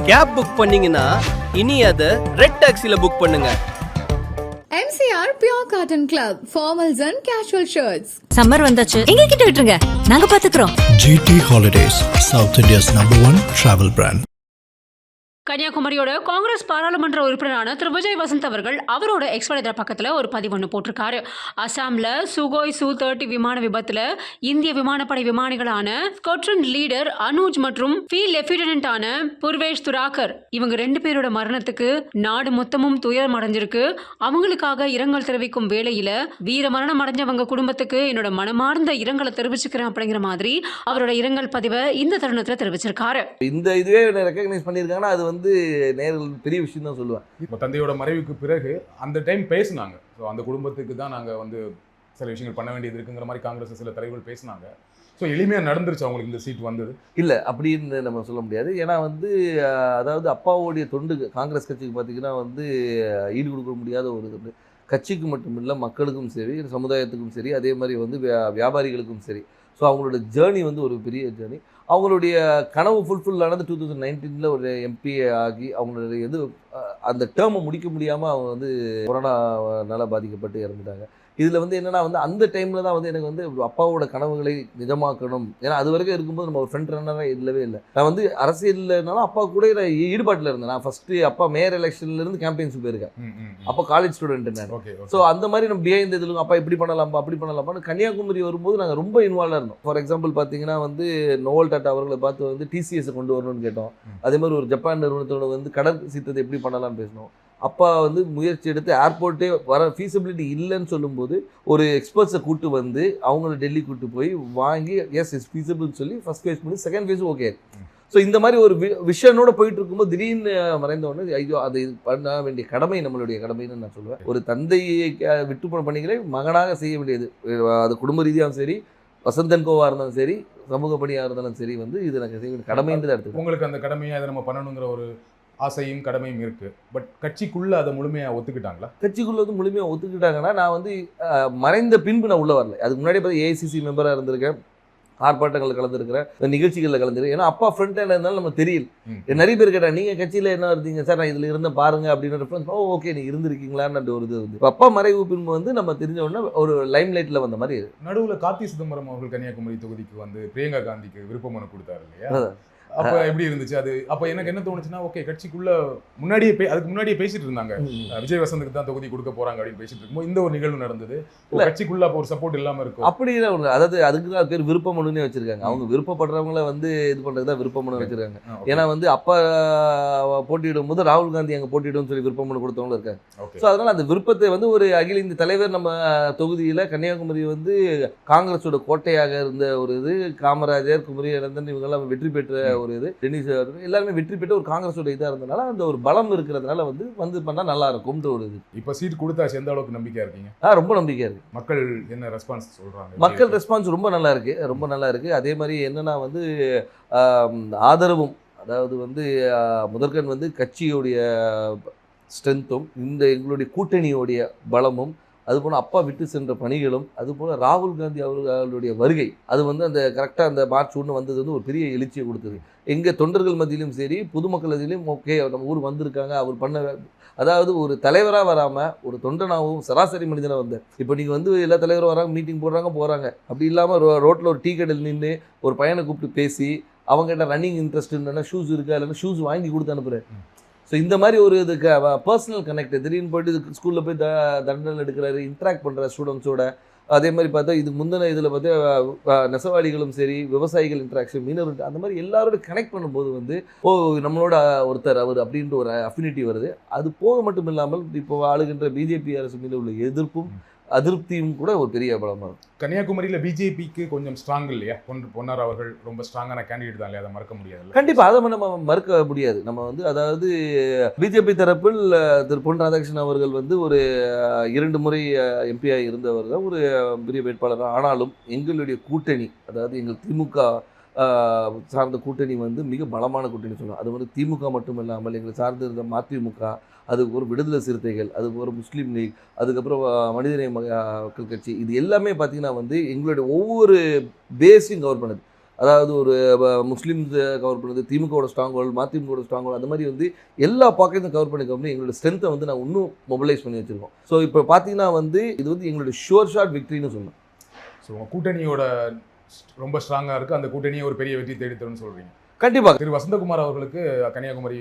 Cab book பண்ணீங்கன்னா இனி அதை ரெட் டாக்ஸில புக் பண்ணுங்க. MCR Pure Cotton Club, formals and casual shirts. Summer வந்தாச்சு, எங்க கிட்ட விட்டுருங்க, நாங்க பாத்துக்கிறோம். GT Holidays, South India's #1 travel brand. கன்னியாகுமரியோட Congress பாராளுமன்ற உறுப்பினரான திரு விஜய் வசந்த் அவர்கள் அவரோட எக்ஸ் வலைதள பக்கத்தில் ஒரு பதிவு ஒன்று போட்டிருக்காரு. அசாமில் சுகோய் Su-30 விமான விபத்தில் இந்திய விமானப்படை விமானிகளான ஸ்குவாட்ரன் லீடர் அனுஜ் மற்றும் ஃபீல்ட் லெப்டினன்டான புர்வேஷ் துராகர் இவங்க 2 பேரோட மரணத்துக்கு நாடு மொத்தமும் துயரம் அடைஞ்சிருக்கு. அவங்களுக்காக இரங்கல் தெரிவிக்கும் வேளையில வீர மரணம் அடைஞ்சவங்க குடும்பத்துக்கு என்னோட மனமார்ந்த இரங்கலை தெரிவிச்சுக்கிறேன் அப்படிங்கிற மாதிரி அவரோட இரங்கல் பதிவை இந்த தருணத்தில் தெரிவிச்சிருக்காரு. இந்த இதுவே ரெகக்னைஸ் பண்ணியிருக்காங்கன்னா அது நேரில் பெரிய விஷயம் தான் சொல்லுவேன். இப்போ தந்தையோட மறைவுக்கு பிறகு அந்த டைம் பேசினாங்க. ஸோ அந்த குடும்பத்துக்கு தான் நாங்கள் சில விஷயங்கள் பண்ண வேண்டியது இருக்குங்கிற மாதிரி காங்கிரஸ் சில தலைவர்கள் பேசினாங்க. ஸோ எளிமையாக நடந்துருச்சு அவங்களுக்கு இந்த சீட் வந்தது இல்லை அப்படின்னு நம்ம சொல்ல முடியாது. ஏன்னா அதாவது அப்பாவோடைய தொண்டு காங்கிரஸ் கட்சிக்கு பார்த்தீங்கன்னா ஈடு கொடுக்க முடியாத ஒரு தொண்டு. கட்சிக்கு மட்டும் இல்லை, மக்களுக்கும் சரி, சமுதாயத்துக்கும் சரி, அதே மாதிரி வியாபாரிகளுக்கும் சரி. ஸோ அவங்களோட ஜேர்னி ஒரு பெரிய ஜேர்னி. அவங்களுடைய கனவு ஃபுல்ஃபில் ஆனது 2019 ஒரு எம்பி ஆகி அவங்களுடைய அந்த டேர்மை முடிக்க முடியாமல் அவங்க கொரோனாவால் பாதிக்கப்பட்டு இறந்துட்டாங்க. இதில் என்னென்னா அந்த டைமில் தான் எனக்கு அப்பாவோட கனவுகளை நிஜமாக்கணும். ஏன்னா அது வரைக்கும் இருக்கும்போது நம்ம ஒரு ஃப்ரண்ட் ரன்னராக இல்லவே இல்லை. நான் அரசியல்னாலும் அப்பா கூட நான் ஈடுபாட்டில் இருந்தேன். நான் ஃபஸ்ட்டு அப்பா மேயர் எலெக்ஷன்லேருந்து கேம்பெயின்ஸுக்கு போயிருக்கேன். அப்போ காலேஜ் ஸ்டூடெண்ட் நான். ஸோ அந்த மாதிரி நம்ம பிஹைண்ட் இதில் அப்பா இப்படி பண்ணலாம்ப்பா அப்படி பண்ணலாம்ப்பான்னு கன்னியாகுமரி வரும்போது நாங்கள் ரொம்ப இன்வால்வாக இருந்தோம். ஃபார் எக்ஸாம்பிள் பார்த்தீங்கன்னா நோவல் டாட்டா அவர்களை பார்த்து டிசிஎஸை கொண்டு வரணும்னு கேட்டோம். அதே மாதிரி ஒரு ஜப்பான் நிறுவனத்தோட கடல் சீற்றத்தை எப்படி பண்ணலாம்னு பேசணும். அப்பா முயற்சி எடுத்து ஏர்போர்ட்டே வர ஃபீஸிபிலிட்டி இல்லைன்னு சொல்லும்போது ஒரு எக்ஸ்பர்ட்ஸை கூப்பிட்டு அவங்கள டெல்லி கூப்பிட்டு போய் வாங்கி எஸ் இஸ் ஃபீஸிபிள்னு சொல்லி ஃபஸ்ட் ஃபேஸ் பண்ணி செகண்ட் ஃபேஸும் ஓகே. ஸோ இந்த மாதிரி ஒரு விஷனோட போயிட்டு இருக்கும்போது திடீர்னு மறைந்த உடனே ஐயோ அது பண்ண வேண்டிய கடமை நம்மளுடைய கடமைன்னு நான் சொல்லுவேன். ஒரு தந்தையை விட்டு போன பணிகளை மகனாக செய்ய வேண்டியது. அது குடும்ப ரீதியாகவும் சரி, வசந்தன் கோவாக இருந்தாலும் சரி, சமூக பணியாக இருந்தாலும் சரி இது எனக்கு செய்ய வேண்டிய கடமைன்னு தான் எடுத்து. உங்களுக்கு அந்த கடமையை அதை நம்ம பண்ணணுங்கிற ஒரு ஆசையும் கடமையும் இருக்கு. பட் கட்சிக்குள்ள அதை முழுமையாக ஒத்துக்கிட்டாங்களா? கட்சிக்குள்ள முழுமையாக ஒத்துக்கிட்டாங்கன்னா நான் மறைந்த பின்பு நான் உள்ள வரல. அதுக்கு முன்னாடி ஏஐசிசி மெம்பராக இருந்திருக்கேன், ஆர்ப்பாட்டங்களில் கலந்துருக்கிறேன், நிகழ்ச்சிகளில் கலந்துருக்கேன். ஏன்னா அப்பா ஃப்ரண்ட் ஹேண்ட் இருந்தாலும் நம்ம தெரியல. நிறைய பேர் கேட்டாங்க நீங்கள் கட்சியில் என்ன இருந்தீங்க சார், நான் இதில் இருந்த பாருங்க அப்படின்னு ரெஃபரன்ஸ். ஓகே நீ இருந்திருக்கீங்களான்னு ஒரு இது அப்பா மறைவு பின்பு நம்ம தெரிஞ்ச உடனே ஒரு லைம் லைட்டில் வந்த மாதிரி. நடுவில் கார்த்தி சிதம்பரம் அவர்கள் கன்னியாகுமரி தொகுதிக்கு பிரியங்கா காந்திக்கு விருப்ப மனு கொடுத்தாரு இல்லையா? அப்போ எப்படி இருந்துச்சு அது? அப்போ எனக்கு என்ன தோணுச்சுன்னா, ஓகே கட்சிக்குள்ள அதுக்கு முன்னாடியே பேசிட்டு இருந்தாங்க, விஜய் வசந்துக்கு தான் தொகுதி கொடுக்க போறாங்க அப்படின்னு பேசிட்டு இருக்கும்போது இந்த ஒரு நிகழ்வு நடந்தது. கட்சிக்குள்ள அப்போ ஒரு சப்போர்ட் இல்லாம இருக்கும். அப்படி இல்லை, அதாவது அதுக்கு தான் பேர் விருப்ப மனுன்னே வச்சிருக்காங்க. அவங்க விருப்பப்படுறவங்கள இது பண்றது தான் விருப்ப மனு வச்சிருக்காங்க. ஏன்னா அப்பா போட்டியிடும் போது ராகுல் காந்தி அங்கே போட்டியிடும் சொல்லி விருப்ப மனு கொடுத்தவங்களும் இருக்காங்க. ஸோ அதனால அந்த விருப்பத்தை ஒரு அகில இந்திய தலைவர் நம்ம தொகுதியில் கன்னியாகுமரி காங்கிரஸோட கோட்டையாக இருந்த ஒரு காமராஜர், குமரி அனந்தன் இவங்கெல்லாம் வெற்றி பெற்ற ஒரு டென்னிஸ் எல்லாருமே வெற்றி பெற்று ஒரு காங்கிரஸோட இதாக இருந்தனால அந்த ஒரு பலம் இருக்கிறதுனால பண்ணா நல்லா இருக்கும்ன்ற ஒரு இது. இப்போ சீட் கொடுத்தாச்சு, எந்த அளவுக்கு நம்பிக்கையா இருக்கீங்க? ரொம்ப நம்பிக்கையா இருக்கு. மக்கள் என்ன ரெஸ்பான்ஸ் சொல்றாங்க? மக்கள் ரெஸ்பான்ஸ் ரொம்ப நல்லா இருக்கு, ரொம்ப நல்லா இருக்கு. அதே மாதிரி என்னன்னா ஆதரவும், அதாவது முதற்கண் கட்சியோடைய ஸ்ட்ரென்த்தும் எங்களுடைய கூட்டணியோடைய பலமும், அதுபோல் அப்பா விட்டு சென்ற பணிகளும், அதுபோல் ராகுல் காந்தி அவர்களுடைய வருகை அந்த கரெக்டாக அந்த மார்ச் 1 வந்தது ஒரு பெரிய எழுச்சியை கொடுத்தது. எங்கள் தொண்டர்கள் மத்தியிலும் சரி, பொதுமக்கள் மத்தியிலும் ஓகே நம்ம ஊர் வந்திருக்காங்க, அவர் பண்ண அதாவது ஒரு தலைவராக வராமல் ஒரு தொண்டனாகவும் சராசரி மனிதனாக வந்தார். இப்போ நீங்கள் எல்லா தலைவரும் வராங்க, மீட்டிங் போடுறாங்க. அப்படி இல்லாமல் ரோட்டில் ஒரு டீ கடையில் நின்று ஒரு பையனை கூப்பிட்டு பேசி அவங்ககிட்ட ரன்னிங் இன்ட்ரெஸ்ட் இல்லைன்னா ஷூஸ் இருக்கா இல்லைன்னா ஷூஸ் வாங்கி கொடுத்து அனுப்புகிறேன். ஸோ இந்த மாதிரி ஒரு பர்சனல் கனெக்ட், திடீர்னு போய்ட்டு ஸ்கூலில் போய் தண்டனை எடுக்கிறாரு, இன்ட்ராக்ட் பண்ணுற ஸ்டூடெண்ட்ஸோட. அதே மாதிரி பார்த்தா இதுக்கு முந்தின இதில் நெசவாளிகளும் சரி, விவசாயிகள் இன்ட்ராக்ஷன், மீனவர், அந்த மாதிரி எல்லாரோட கனெக்ட் பண்ணும்போது நம்மளோட ஒருத்தர் அவர் அப்படின்ற ஒரு அஃபினிட்டி வருது. அது போக மட்டும் இல்லாமல் இப்போ ஆளுகின்ற பிஜேபி அரசு மீது உள்ள எதிர்ப்பும் அதிருப்தியும் கூட ஒரு பெரிய பலமாக இருக்கும். கன்னியாகுமரியில் பிஜேபிக்கு கொஞ்சம் ஸ்ட்ராங் இல்லையா? பொன்னார் அவர்கள் ரொம்ப ஸ்ட்ராங்கான கேண்டிடேட் தான் இல்லையா? அதை மறக்க முடியாது. கண்டிப்பாக அதை நம்ம மறுக்க முடியாது. நம்ம அதாவது பிஜேபி தரப்பில் திரு பொன் ராதாகிருஷ்ணன் அவர்கள் ஒரு 2 முறை எம்பியாக இருந்தவர் தான், ஒரு பெரிய வேட்பாளர். ஆனாலும் எங்களுடைய கூட்டணி, அதாவது எங்கள் திமுக சார்ந்த கூட்டணி மிக பலமான கூட்டணி சொல்லலாம். அது திமுக மட்டும் இல்லாமல் எங்களை சார்ந்து இருந்த மதிமுக, அதுக்கு ஒரு விடுதலை சிறுத்தைகள், அதுக்கு ஒரு முஸ்லீம் லீக், அதுக்கப்புறம் மனிதநேய மக்கள் கட்சி, இது எல்லாமே பார்த்திங்கன்னா எங்களுடைய ஒவ்வொரு பேஸையும் கவர் பண்ணுது. அதாவது ஒரு முஸ்லீம்ஸ் கவர் பண்ணுறது, திமுகவோட ஸ்ட்ராங் ஹோல்டு, மதிமுகவோட ஸ்ட்ராங் ஹோல்டு, அந்த மாதிரி வந்து எல்லா பாக்கெட்டும் கவர் பண்ணி எங்களோட ஸ்ட்ரென்த்தை வந்து நான் இன்னும் மொபிலைஸ் பண்ணி வச்சுருக்கோம். ஸோ இப்போ பார்த்தீங்கன்னா வந்து இது வந்து எங்களோட ஷுவர் ஷாட் விக்ட்ரின்னு சொல்லணும். ஸோ உங்கள் கூட்டணியோட ரொம்ப ஸ்ட்ராங்காக இருக்குது, அந்த கூட்டணியை ஒரு பெரிய வெற்றி தேடித்தரும்னு சொல்கிறீங்க. கண்டிப்பாக திரு வசந்தகுமார் அவர்களுக்கு கன்னியாகுமரி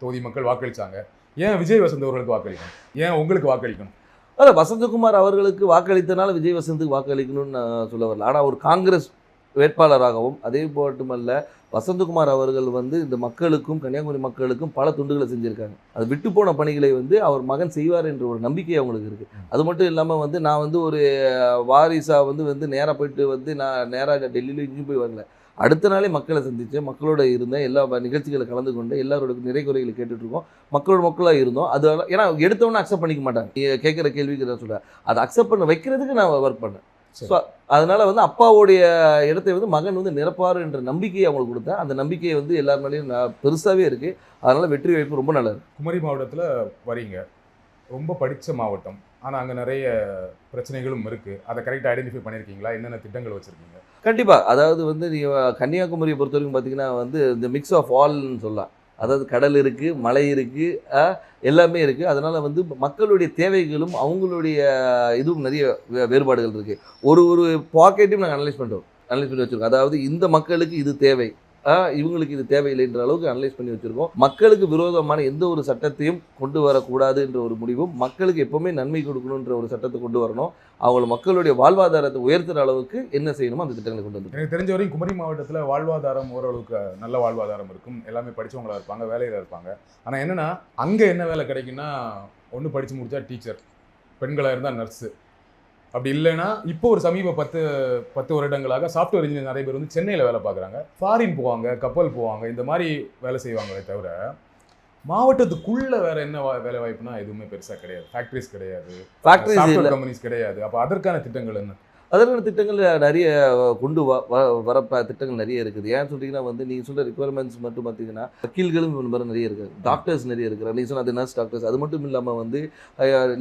தொகுதி மக்கள் வாக்களித்தாங்க. ஏன் விஜய் வசந்த் அவர்களுக்கு வாக்களிக்கணும்? ஏன் உங்களுக்கு வாக்களிக்கணும்? அதான் வசந்தகுமார் அவர்களுக்கு வாக்களித்தனால விஜய் வசந்துக்கு வாக்களிக்கணும்னு நான் சொல்ல வரல. ஆனால் ஒரு காங்கிரஸ் வேட்பாளராகவும் அதே மட்டுமல்ல வசந்தகுமார் அவர்கள் வந்து இந்த மக்களுக்கும் கன்னியாகுமரி மக்களுக்கும் பல துண்டுகளை செஞ்சுருக்காங்க. அது விட்டு போன பணிகளை வந்து அவர் மகன் செய்வார் என்ற ஒரு நம்பிக்கை அவங்களுக்கு இருக்குது. அது மட்டும் இல்லாமல் வந்து நான் வந்து ஒரு வாரிசாக வந்து நேராக போயிட்டு வந்து நான் நேராக டெல்லியில் இங்கேயும் போய் வரல. அடுத்த நாளே மக்களை சந்தித்தேன், மக்களோட இருந்தேன், எல்லா நிகழ்ச்சிகளை கலந்து கொண்டு எல்லாரோட நிறை குறைகளை கேட்டுட்ருக்கோம், மக்களாக இருந்தோம். அது ஏன்னா எடுத்தவொன்னே அக்செப்ட் பண்ணிக்க மாட்டாங்க. கேட்குற கேள்விக்கு தான் சொல்கிறேன், அதை அக்செப்ட் பண்ண வைக்கிறதுக்கு நான் ஒர்க் பண்ணேன். ஸோ அதனால் வந்து அப்பாவுடைய இடத்தை வந்து மகன் வந்து நிரப்பார் என்ற நம்பிக்கையை அவங்களுக்கு கொடுத்தேன். அந்த நம்பிக்கையை வந்து எல்லார் மேலேயும் பெருசாகவே இருக்குது. அதனால் வெற்றி வாய்ப்பு ரொம்ப நல்லது. குமரி மாவட்டத்தில் வரீங்க, ரொம்ப படித்த மாவட்டம், ஆனால் அங்கே நிறைய பிரச்சனைகளும் இருக்குது. அதை கரெக்டாக ஐடென்டிஃபை பண்ணியிருக்கீங்களா? என்னென்ன திட்டங்கள் வச்சுருக்கீங்க? கண்டிப்பாக. அதாவது வந்து நீங்கள் கன்னியாகுமரியை பொறுத்த வரைக்கும் பார்த்தீங்கன்னா வந்து இந்த மிக்ஸ் ஆஃப் ஆல்னு சொல்லலாம். அதாவது கடல் இருக்குது, மலை இருக்குது, எல்லாமே இருக்குது. அதனால் வந்து மக்களுடைய தேவைகளும் அவங்களுடைய இதுவும் நிறைய வேறுபாடுகள் இருக்குது. ஒரு பாக்கெட்டையும் நாங்கள் அனலைஸ் பண்ணி வச்சுருக்கோம். அதாவது இந்த மக்களுக்கு இது தேவை, இவங்களுக்கு இது தேவையில்லைன்ற அளவுக்கு அனலைஸ் பண்ணி வச்சுருக்கோம். மக்களுக்கு விரோதமான எந்த ஒரு சட்டத்தையும் கொண்டு வரக்கூடாது என்ற ஒரு முடிவும், மக்களுக்கு எப்போவுமே நன்மை கொடுக்கணுன்ற ஒரு சட்டத்தை கொண்டு வரணும். அவங்க மக்களுடைய வாழ்வாதாரத்தை உயர்த்துகிற அளவுக்கு என்ன செய்யணுமோ அந்த திட்டங்களை கொண்டு வந்து. எனக்கு தெரிஞ்ச வரைக்கும் குமரி மாவட்டத்தில் வாழ்வாதாரம் ஓரளவுக்கு நல்ல வாழ்வாதாரம் இருக்கும், எல்லாமே படித்தவங்களாக இருப்பாங்க, வேலையில் இருப்பாங்க. ஆனால் என்னென்னா அங்கே என்ன வேலை கிடைக்குன்னா, ஒன்று படித்து முடித்தா டீச்சர், பெண்களாக இருந்தால் நர்ஸு, அப்படி இல்லைன்னா இப்போ ஒரு சமீப 10 வருடங்களாக சாஃப்ட்வேர் இன்ஜினியர் நிறைய பேர் வந்து சென்னையில் வேலை பார்க்குறாங்க, ஃபாரின் போவாங்க, கப்பல் போவாங்க, இந்த மாதிரி வேலை செய்வாங்களே தவிர மாவட்டத்துக்குள்ள வேற என்ன வேலை வாய்ப்புனா எதுவுமே பெருசாக கிடையாது. ஃபேக்ட்ரிஸ் கிடையாது, சாஃப்ட்வேர் கம்பெனிஸ் கிடையாது. அப்போ அதற்கான திட்டங்கள் என்ன? அதற்கான திட்டங்கள் நிறைய கொண்டு வர திட்டங்கள் நிறைய இருக்குது. ஏன்னு சொல்லிங்கன்னா வந்து நீங்கள் சொல்கிற ரிக்குவயர்மெண்ட்ஸ் மட்டும் பார்த்தீங்கன்னா வக்கீல்களும் நிறைய இருக்குது, டாக்டர்ஸ் நிறைய இருக்கிறாங்க. நீங்கள் சொன்ன அது நர்ஸ் டாக்டர்ஸ். அது மட்டும் இல்லாமல் வந்து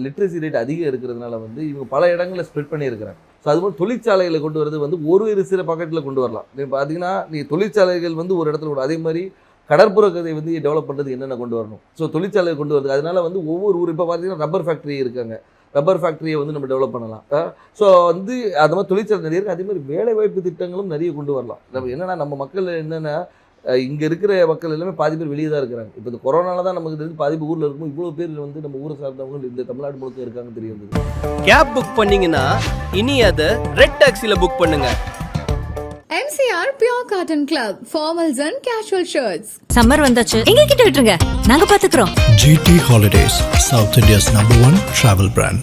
லிட்ரஸி ரேட் அதிகம் இருக்கிறதுனால வந்து இவங்க பல இடங்களில் ஸ்ப்ரெட் பண்ணியிருக்கிறாங்க. ஸோ அது மாதிரி தொழிற்சாலைகளை கொண்டு வரது வந்து ஒரு சில பாக்கெட்டில் கொண்டு வரலாம். நீங்கள் பார்த்தீங்கன்னா நீங்கள் தொழிற்சாலைகள் வந்து ஒரு இடத்துல கொண்டு, அதே மாதிரி கடற்புற கதை வந்து டெவலப் பண்ணுறது என்னென்ன கொண்டு வரணும். ஸோ தொழிற்சாலையை கொண்டு வருது. அதனால வந்து ஒவ்வொரு ஊர் இப்போ பார்த்தீங்கன்னா ரப்பர் ஃபேக்ட்ரி இருக்காங்க, ரப்பர் ஃபேக்ட்ரியை வந்து நம்ம டெவலப் பண்ணலாம். ஸோ வந்து அது மாதிரி தொழிற்சாலை நிறைய இருக்குது. அதே மாதிரி வேலைவாய்ப்பு திட்டங்களும் நிறைய கொண்டு வரலாம். நம்ம என்னென்னா நம்ம மக்கள் என்னென்னா இங்கே இருக்கிற மக்கள் எல்லாமே பாதி பேர் வெளியே தான் இருக்கிறாங்க. இப்போ இந்த கொரோனால தான் நமக்கு தெரிஞ்சு பாதி பேர் ஊரில் இருக்கும். இவ்வளோ பேர் வந்து நம்ம ஊரை சார்ந்தவங்க இந்த தமிழ்நாடு முழுக்க இருக்காங்க தெரிய வந்தது. கேப் புக் பண்ணீங்கன்னா இனி அதை ரெட் டாக்ஸில புக் பண்ணுங்க. MCR Pure Cotton Club, formals and casual shirts. Summer வந்தாச்சு, எங்க கிட்ட விட்டுருங்க, நாங்க பாத்துக்கிறோம். GT Holidays, South India's #1 travel brand.